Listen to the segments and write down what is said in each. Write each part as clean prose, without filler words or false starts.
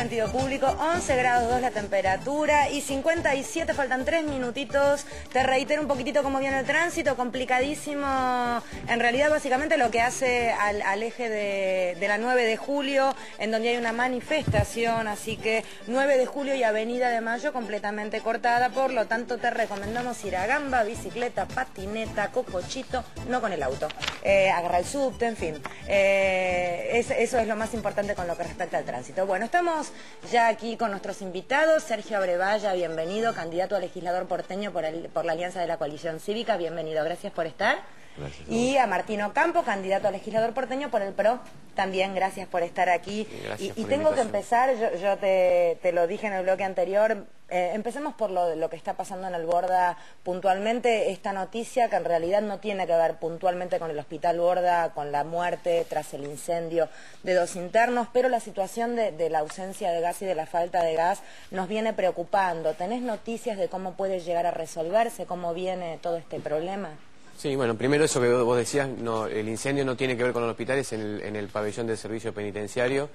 sentido público, 11 grados 2 la temperatura y 57, faltan 3 minutitos. Te reitero un poquitito cómo viene el tránsito, complicadísimo. En realidad, básicamente lo que hace al eje de la 9 de julio, en donde hay una manifestación, así que 9 de julio y Avenida de Mayo completamente cortada, por lo tanto te recomendamos ir a Gamba, bicicleta, patineta, cocochito, no con el auto. Agarrar el subte, en fin. Eso es lo más importante con lo que respecta al tránsito. Bueno, estamos ya aquí con nuestros invitados. Sergio Abrevaya, bienvenido, candidato a legislador porteño por la Alianza de la Coalición Cívica. Bienvenido, gracias por estar. Gracias. Y a Martín Ocampo, candidato a legislador porteño por el PRO. También gracias por estar aquí. Y tengo que empezar, yo te lo dije en el bloque anterior, empecemos por lo que está pasando en el Borda puntualmente. Esta noticia que en realidad no tiene que ver puntualmente con el Hospital Borda, con la muerte tras el incendio de 2 internos, pero la situación de la ausencia de gas y de la falta de gas nos viene preocupando. ¿Tenés noticias de cómo puede llegar a resolverse, cómo viene todo este problema? Sí, bueno, primero eso que vos decías, no, el incendio no tiene que ver con los hospitales, en el pabellón del servicio penitenciario,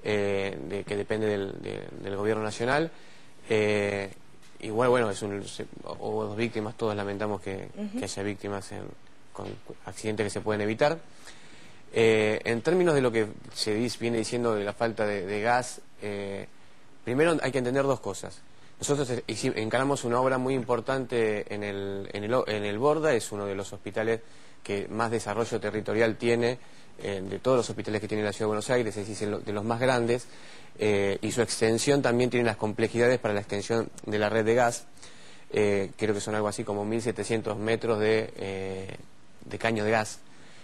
que depende del gobierno nacional. Igual, bueno, hubo 2 víctimas, todos lamentamos que haya víctimas con accidentes que se pueden evitar. En términos de lo que se viene diciendo de la falta de gas, primero hay que entender 2 cosas. Nosotros encaramos una obra muy importante en el Borda, es uno de los hospitales que más desarrollo territorial tiene, de todos los hospitales que tiene la Ciudad de Buenos Aires, es decir, de los más grandes, y su extensión también tiene unas complejidades para la extensión de la red de gas. Creo que son algo así como 1.700 metros de caño de gas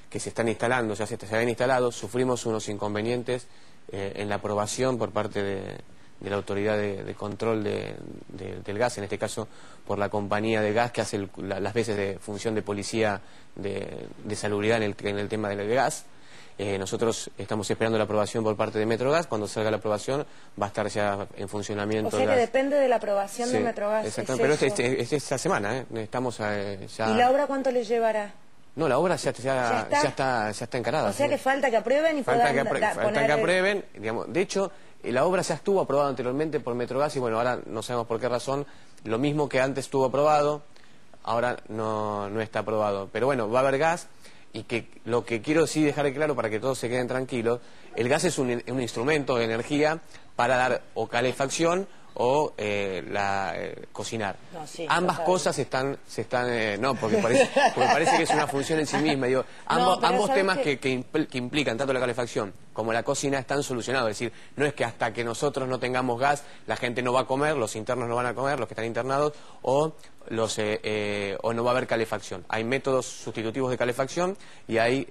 que se están instalando, ya se habían instalado. Sufrimos unos inconvenientes en la aprobación por parte de la autoridad de control del gas, en este caso por la compañía de gas que hace las veces de función de policía de salubridad en el tema del gas. Nosotros estamos esperando la aprobación por parte de Metrogas. Cuando salga la aprobación va a estar ya en funcionamiento. O sea que depende de la aprobación de Metrogas. Exactamente, pero es esta semana, estamos ya... ¿Y la obra cuánto le llevará? No, la obra ya está encarada. O sea que falta que aprueben y falta que aprueben, digamos. De hecho, la obra ya estuvo aprobada anteriormente por Metrogas y bueno, ahora no sabemos por qué razón. Lo mismo que antes estuvo aprobado, ahora no está aprobado. Pero bueno, va a haber gas y que lo que quiero sí dejar claro para que todos se queden tranquilos, el gas es un instrumento de energía para dar o calefacción o cocinar. No, sí, ambas cosas se están no, porque parece que es una función en sí misma. Digo, ambos temas que implican tanto la calefacción como la cocina están solucionados. Es decir, no es que hasta que nosotros no tengamos gas la gente no va a comer, los internos no van a comer, los que están internados, o no va a haber calefacción. Hay métodos sustitutivos de calefacción y hay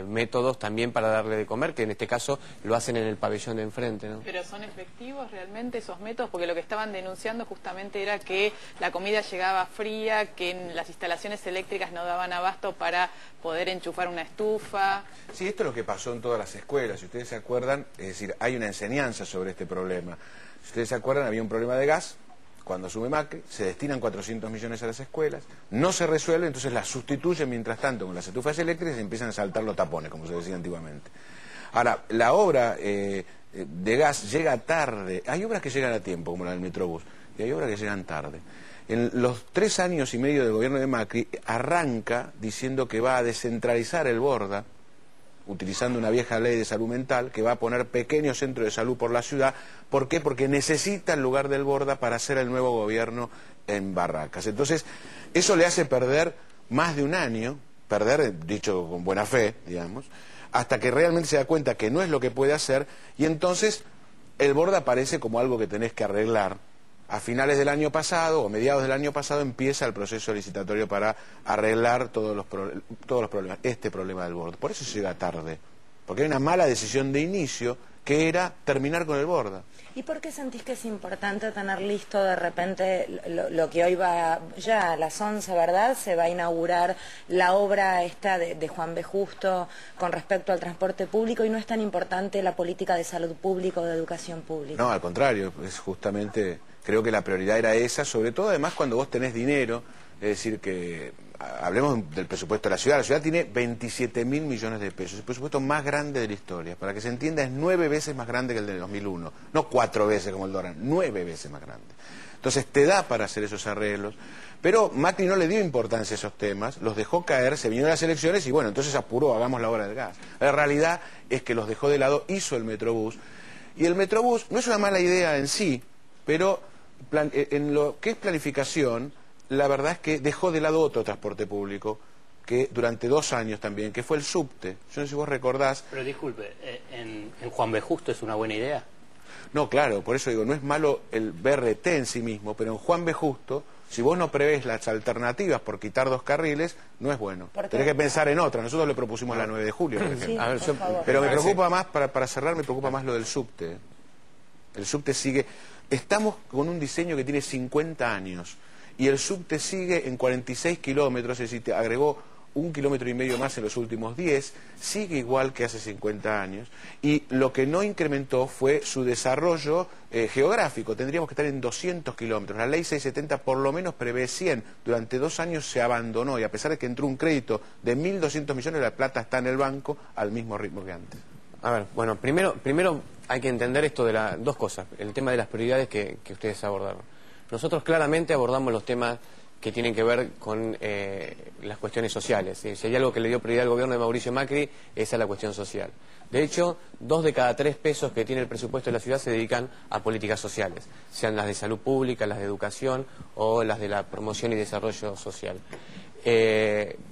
métodos también para darle de comer, que en este caso lo hacen en el pabellón de enfrente, ¿no? ¿Pero son efectivos realmente esos métodos? Porque lo que estaban denunciando justamente era que la comida llegaba fría, que las instalaciones eléctricas no daban abasto para poder enchufar una estufa. Sí, esto es lo que pasó en todas las escuelas, si ustedes se acuerdan, es decir, hay una enseñanza sobre este problema. Si ustedes se acuerdan, había un problema de gas. Cuando asume Macri, se destinan 400 millones a las escuelas, no se resuelve, entonces las sustituyen mientras tanto con las estufas eléctricas y empiezan a saltar los tapones, como se decía antiguamente. Ahora, la obra de gas llega tarde. Hay obras que llegan a tiempo, como la del Metrobús, y hay obras que llegan tarde. En los 3 años y medio del gobierno de Macri, arranca diciendo que va a descentralizar el Borda, utilizando una vieja ley de salud mental, que va a poner pequeños centros de salud por la ciudad. ¿Por qué? Porque necesita el lugar del Borda para hacer el nuevo gobierno en Barracas. Entonces, eso le hace perder más de un año, dicho con buena fe, digamos, hasta que realmente se da cuenta que no es lo que puede hacer, y entonces el Borda aparece como algo que tenés que arreglar. A finales del año pasado, o mediados del año pasado, empieza el proceso licitatorio para arreglar todos los problemas, este problema del Borda. Por eso llega tarde, porque hay una mala decisión de inicio, que era terminar con el Borda. ¿Y por qué sentís que es importante tener listo de repente lo que hoy va, ya a las 11, ¿verdad? Se va a inaugurar la obra esta de Juan B. Justo con respecto al transporte público, y no es tan importante la política de salud pública o de educación pública? No, al contrario, es justamente, creo que la prioridad era esa, sobre todo además cuando vos tenés dinero, es decir que hablemos del presupuesto de la ciudad. La ciudad tiene 27.000 millones de pesos, el presupuesto más grande de la historia. Para que se entienda, es 9 veces más grande que el de 2001. No 4 veces como el Doran, 9 veces más grande. Entonces te da para hacer esos arreglos. Pero Macri no le dio importancia a esos temas, los dejó caer, se vinieron las elecciones y bueno, entonces apuró, hagamos la obra del gas. La realidad es que los dejó de lado, hizo el Metrobús. Y el Metrobús no es una mala idea en sí, pero en lo que es planificación, la verdad es que dejó de lado otro transporte público, que durante 2 años también, que fue el subte. Yo no sé si vos recordás... Pero disculpe, ¿en Juan B. Justo es una buena idea? No, claro, por eso digo, no es malo el BRT en sí mismo, pero en Juan B. Justo... Si vos no prevés las alternativas por quitar 2 carriles, no es bueno. Tenés que pensar en otra. Nosotros le propusimos la 9 de julio, por ejemplo. Sí, A ver, pero me preocupa más, para cerrar, me preocupa más lo del subte. El subte sigue... Estamos con un diseño que tiene 50 años y el subte sigue en 46 kilómetros, es decir, te agregó 1,5 kilómetros más en los últimos 10, sigue igual que hace 50 años, y lo que no incrementó fue su desarrollo geográfico. Tendríamos que estar en 200 kilómetros. La ley 670 por lo menos prevé 100. Durante 2 años se abandonó, y a pesar de que entró un crédito de 1.200 millones, la plata está en el banco al mismo ritmo que antes. A ver, bueno, primero hay que entender esto de las 2 cosas, el tema de las prioridades que ustedes abordaron. Nosotros claramente abordamos los temas que tienen que ver con las cuestiones sociales. Si hay algo que le dio prioridad al gobierno de Mauricio Macri, esa es la cuestión social. De hecho, 2 de cada 3 pesos que tiene el presupuesto de la ciudad se dedican a políticas sociales, sean las de salud pública, las de educación o las de la promoción y desarrollo social.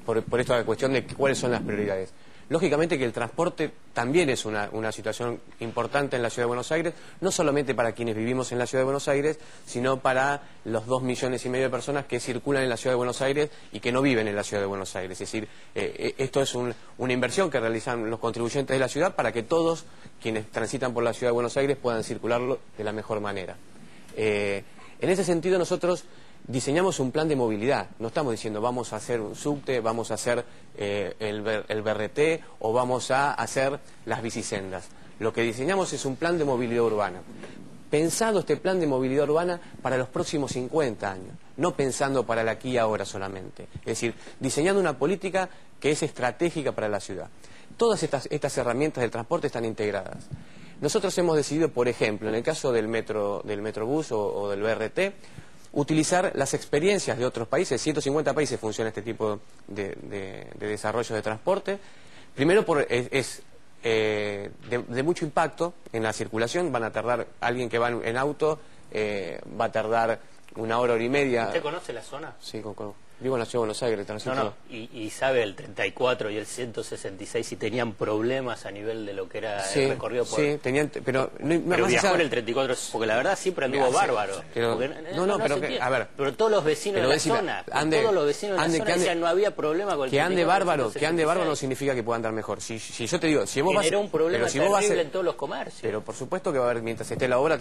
Por esta cuestión de cuáles son las prioridades. Lógicamente que el transporte también es una situación importante en la Ciudad de Buenos Aires, no solamente para quienes vivimos en la Ciudad de Buenos Aires, sino para los 2,5 millones de personas que circulan en la Ciudad de Buenos Aires y que no viven en la Ciudad de Buenos Aires. Es decir, esto es una inversión que realizan los contribuyentes de la ciudad para que todos quienes transitan por la Ciudad de Buenos Aires puedan circularlo de la mejor manera. En ese sentido nosotros diseñamos un plan de movilidad. No estamos diciendo vamos a hacer un subte, vamos a hacer el BRT o vamos a hacer las bicisendas. Lo que diseñamos es un plan de movilidad urbana. Pensando este plan de movilidad urbana para los próximos 50 años, no pensando para el aquí y ahora solamente. Es decir, diseñando una política que es estratégica para la ciudad. Todas estas herramientas del transporte están integradas. Nosotros hemos decidido, por ejemplo, en el caso del Metrobús o del BRT, utilizar las experiencias de otros países. 150 países funciona este tipo de desarrollo de transporte. Primero, es de mucho impacto en la circulación. Van a tardar, alguien que va en auto va a tardar 1 hora, hora y media. ¿Usted conoce la zona? Sí, vivo en la Ciudad de Buenos Aires. No. ¿Y sabe el 34 y el 166 si tenían problemas a nivel de lo que era el recorrido por...? Sí, tenían, pero viajó en el 34, porque la verdad siempre anduvo bárbaro. Pero todos los vecinos de la zona, todos los vecinos de la zona decían no había problema con el 34. Que ande bárbaro no significa que pueda andar mejor. Si yo te digo, si vos generó un problema terrible en todos los comercios. Pero por supuesto que va a haber, mientras esté la obra,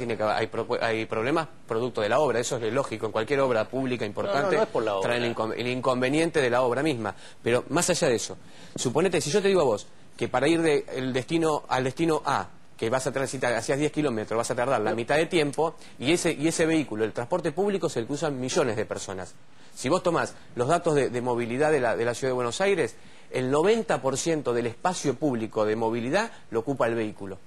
hay problemas producto de la obra. Eso es lógico. En cualquier obra pública importante no es por la obra. traen el inconveniente de la obra misma. Pero más allá de eso, suponete, si yo te digo a vos que para ir del destino al destino A, que vas a transitar, hacías 10 kilómetros, vas a tardar la mitad de tiempo, y ese vehículo, el transporte público, es el que usan millones de personas. Si vos tomás los datos de movilidad de la Ciudad de Buenos Aires, el 90% del espacio público de movilidad lo ocupa el vehículo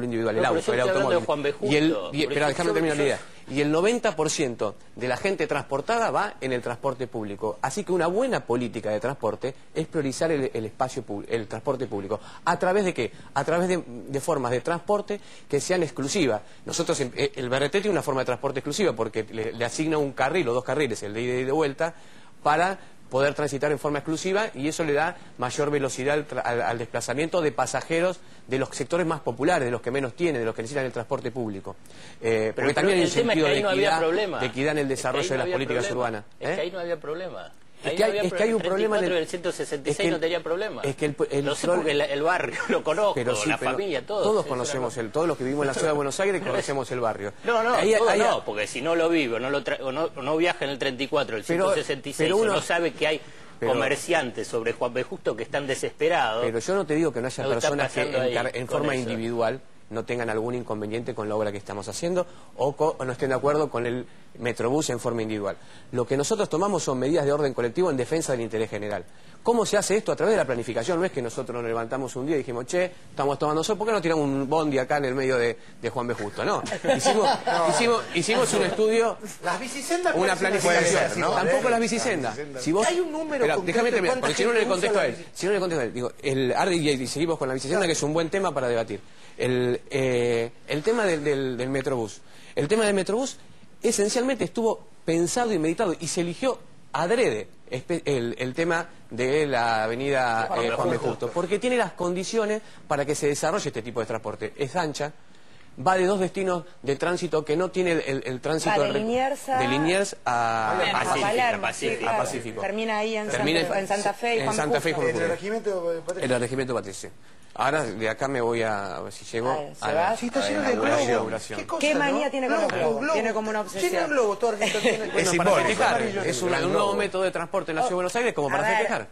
individual, el auto, el automóvil. De Juan B. Justo, pero déjame terminar la idea. Y el 90% de la gente transportada va en el transporte público. Así que una buena política de transporte es priorizar el transporte público. ¿A través de qué? A través de formas de transporte que sean exclusivas. Nosotros, el BRT tiene una forma de transporte exclusiva porque le asigna un carril o 2 carriles, el de ida y de vuelta, para poder transitar en forma exclusiva, y eso le da mayor velocidad al desplazamiento de pasajeros de los sectores más populares, de los que menos tienen, de los que necesitan el transporte público. Porque también hay un sentido de equidad en el desarrollo de las políticas urbanas. Es que ahí no había problema. Es que hay un problema en el 166 no tenía problema. Lo sé porque el barrio lo conozco, la familia, todos conocemos todos los que vivimos en la Ciudad de Buenos Aires conocemos el barrio. No, porque si no lo vive, no viaja en el 34, el 166, no sabe que hay comerciantes sobre Juan B. Justo que están desesperados. Pero yo no te digo que no haya personas que en forma individual no tengan algún inconveniente con la obra que estamos haciendo o no estén de acuerdo con Metrobús en forma individual. Lo que nosotros tomamos son medidas de orden colectivo en defensa del interés general. ¿Cómo se hace esto? A través de la planificación. No es que nosotros nos levantamos un día y dijimos, che, estamos tomando sol, ¿por qué no tiramos un bondi acá en el medio de Juan B. Justo? No. Hicimos un estudio, las bicisendas, una planificación. Ser, ¿no? Tampoco las bicisendas. Si vos, hay un número pero, déjame terminar, porque si no le contesto a él. Digo, y seguimos con la bicicenda, que es un buen tema para debatir. El tema del Metrobús. El tema del Metrobús esencialmente estuvo pensado y meditado y se eligió adrede el tema de la avenida Juan B. Justo, porque tiene las condiciones para que se desarrolle este tipo de transporte. Es ancha, va de dos destinos de tránsito que no tiene el tránsito de Liniers a Pacífico. Termina ahí en Santa Fe y Juan B. Justo. ¿En el regimiento Patricio? En el regimiento Patricio. Ahora de acá me voy a ver si llego Sí, está lleno de globos. ¿Qué manía tiene con los globos? Tiene como una obsesión. Lleno de globos, todo Argentina tiene Es para festejar. Es un nuevo método de transporte en la Ciudad de Buenos Aires como para festejar.